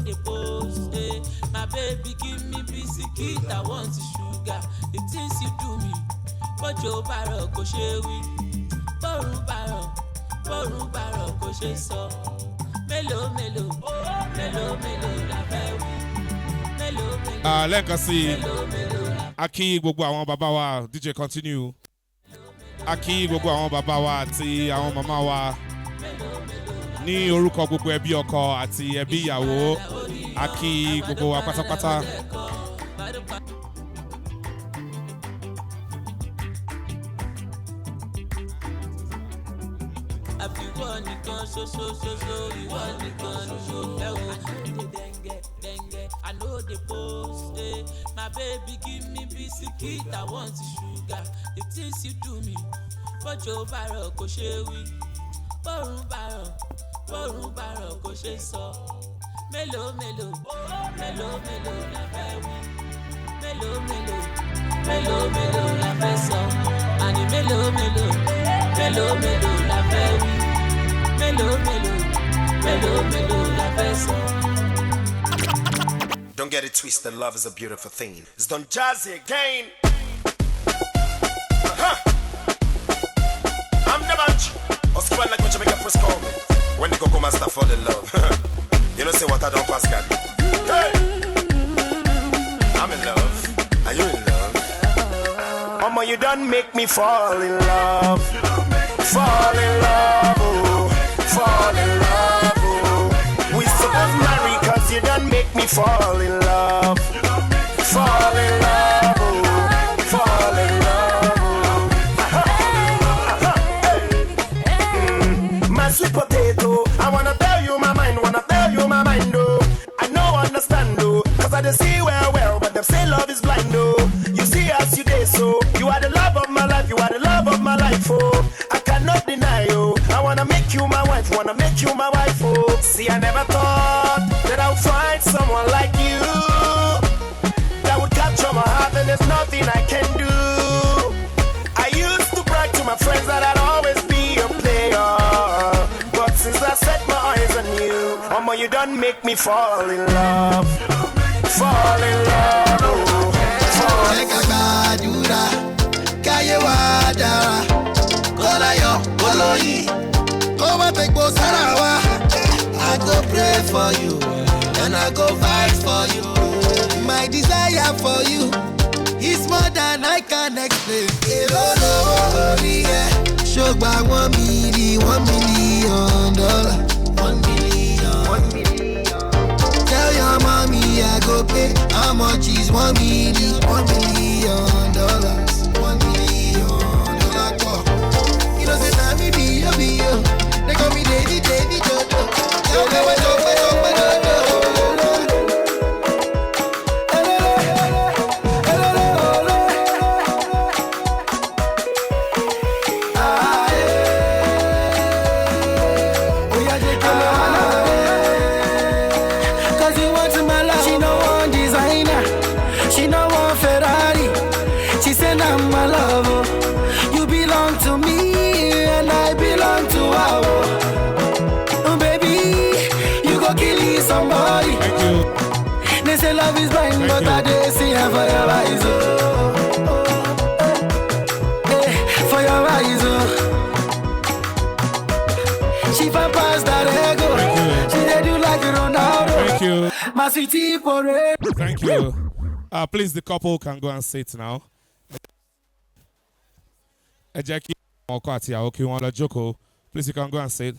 the post. My baby give me biscuit, I want sugar. The things you do me, but your barrel go share with. Borun barrel go share so. Melo la fẹ́ wí. Lẹ́ẹ̀kan sí a kí gbogbo àwọn bàbá wa DJ continue. A kí gbogbo àwọn bàbá wa àti àwọn màmá wa ní orúkọ gbogbo ẹbí ọkọ àti ẹbí ìyàwó. A kí gbogbo wa pátápátá. I know the post. My baby give me biscuit, I want sugar. The things you do me, but your barrel go share with. Borun barrel go share so. Melo la fẹ́ wí. Melo la fẹ́ sọ. Àní melo la fẹ́ wí. Melo la fẹ́ sọ. Don't get it twisted, love is a beautiful thing. It's done jazzy again. I'm the bunch. Oscar like what Jamaica first call me. When the Coco Master fall in love. You know say what I don't pass God. Hey! I'm in love. Are you in love? Mama, you done make me fall in love. Fall in love, oh. Fall in love, oh. We supposed marry cause you done make me fall in love. Fall in love, oh. Fall in love, oh. My sweet potato, I wanna tell you my mind, oh. I know understand, oh. Cause I don't see well, but them say love is blind, oh. You see as you day, so you are the love of my life, oh. I cannot deny, oh. I wanna make you my wife, oh. See, I never thought that I would find someone like you that would capture my heart, and there's nothing I can do. I used to brag to my friends that I'd always be a player, but since I set my eyes on you, Mama, you done make me fall in love. Fall in love, oh. Fall in love. I go pray for you, and I go fight for you. My desire for you is more than I can explain. Show by $1 million. $1 million. Tell your mommy I go pay. How much is $1 million? $1 million. $1 million. You know, say, nah, me be you. They call me Davy Jojo. Cause you want my love. She no one designer. She no one Ferrari. She said I'm my lover. You belong to me and I belong to her. Somebody. Thank you. They say love is blind, Thank but you. I did see her for your eyes, oh. For your eyes, oh. She can pass that ego. She did you like Ronaldo. Thank you. My sweetie for it. Thank you. Please, the couple can go and sit now. Ẹ jẹ́ kí ọkọ àti ìyàwó kí wọ́n lọ jókòó. Please, you can go and sit.